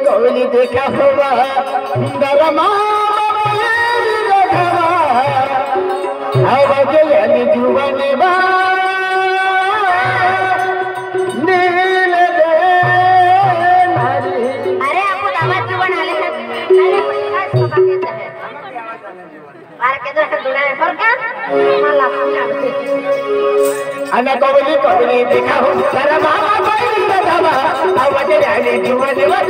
कोवली देखा हुआ दरमा जुवन अरे आपण आवाज जुवन आले कोवली देखा हो दरमा जुवन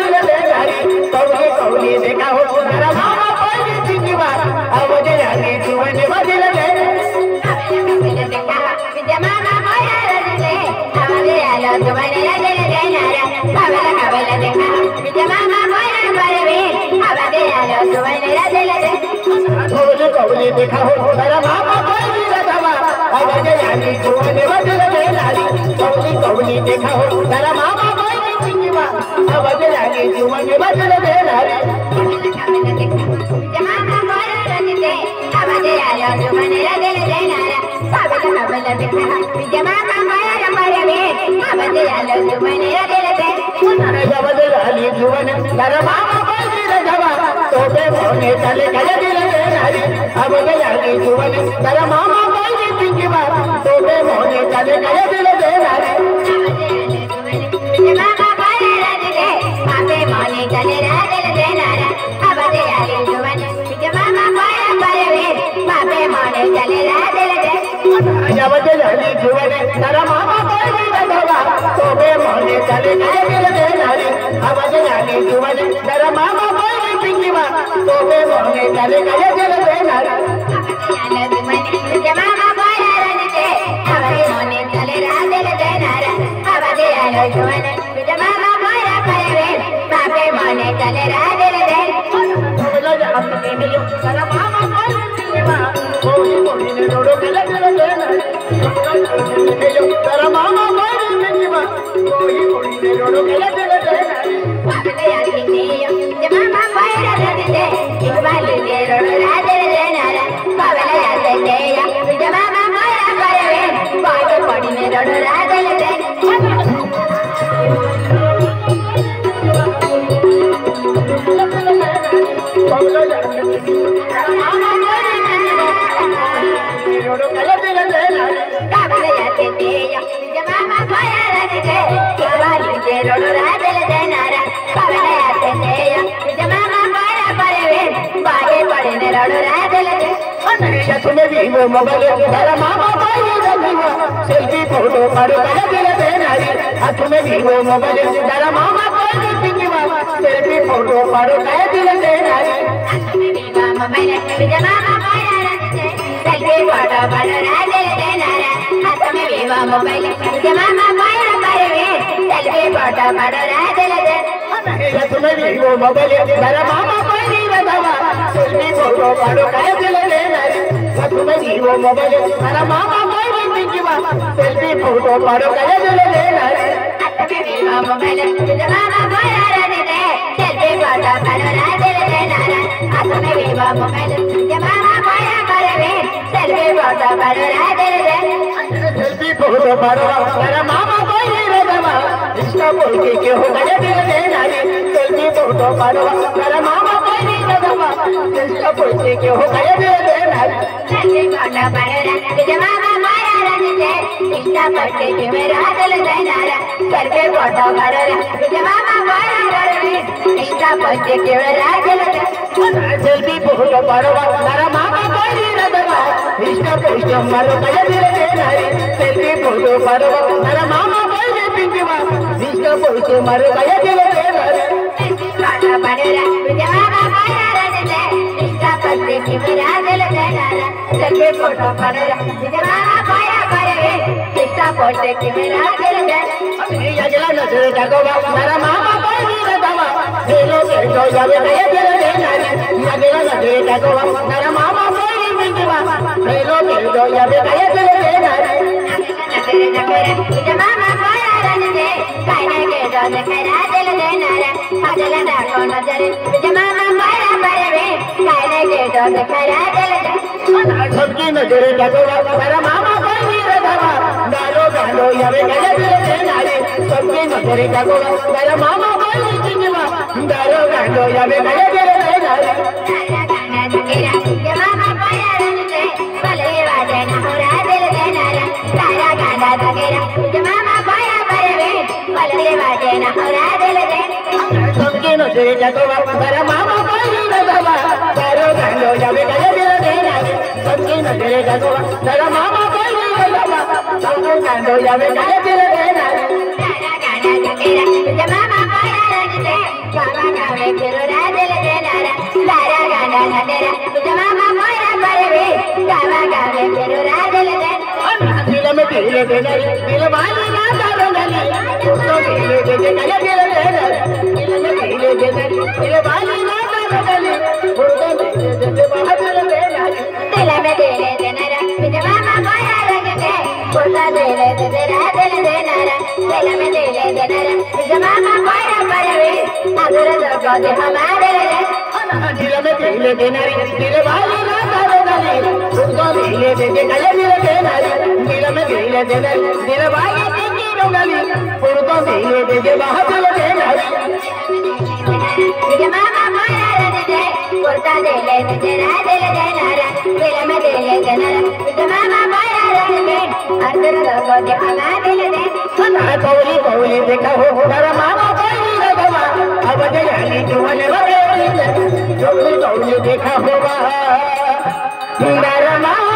कोवली देखा हो दरमा कोवली देखा हो कोवली देखा हो जुवन बदल जुवन तोबे मोने चले गए अब जुवन तेरा मामा तोबे मोने चले गए जुवन तेरा मामा तोबे मोने चले गए अब जुवन तेरा मामा तोबे मोने चले गए तुम्हें भी वो मोबाइल तेरा मामा सेल्फी फोटो तुम्हें भी वो मोबाइल तेरा मामा सेल्फी फोटो तुम्हें भी वो मोबाइल तेरा मामा सेल्फी फोटो तुम्हें भी वो मोबाइल तेरा मामा सेल्फी फोटो सेल्फी फोटो तेरा मामा इसका बोल के क्यों हो गया सेल्फी फोटो तेरा मामा इसका बोल के क्यों हो गया सेल्फी फोटो तेरा मामा इसका पोस्ट मारो सेल्फी फोटो तेरा मामा इसका पोस्ट मारो दिखरा दिल देनारा पागल डाको नजर तुझे मामा माया परवे काले के तो दिखरा दिल दे सबकी नजरे लगवा तेरा मामा कोई रधवा डालो डालो यावे गले दिल देनारे सबकी नजरे लगवा तेरा मामा कोई चिंगवा डालो डालो यावे गले दिल देनारे सारा गाना दिखरा तुझे मामा माया रंग दे भले वादे ना होरा दिल देनारा सारा गाना दिखरा तुझे मामा माया परवे भले वादे ना होरा दिल दे सबकी नजरे लगवा तेरा मामा कोई रधवा डालो डालो यावे गले दिल देनारे सबकी नजरे लगवा तेरा मामा कोई रधवा डालो डालो यावे गले दिल देनारे सारा गाना दिखरा तुझे मामा माया रंग दे गावा गावे फिरो रा दिल देनारा सारा गाना दिखरा तुझे मामा माया परवे गावा गावे फिरो रा दिल दे दिल में दिल देनारे दिल वाली ना डालो डाली तो दिल दे गले दिल देनारे दिल में दिल देनारे दिल वाली ना डालो डाली तो दिल दे बाहर दिल देनारे दिल में दिल देनारा तुझे मामा माया रंग दे बोला दिल तेरा दिल देनारा दिल में दिल देनारा तुझे मामा माया परवे अगर जगो दे हमारे दे दिल में दिल देनारे दिल वाली ना डालो डाली तो दिल दे गले दिल देनारे दिल में दिल देनारे दिल वाली ना डाली तो दिल दे बाहर दिल देनारे तुझे मामा माया रंग दे बोलता दिल तेरा दिल देनारा दिल में दिल देनारा तुझे मामा माया रंग दे अगर जगो दे हमारे दे कौली कौली देखा हो तेरा मामा कोई रधवा अब जानी जुवन कौली देखा होगा तेरा मामा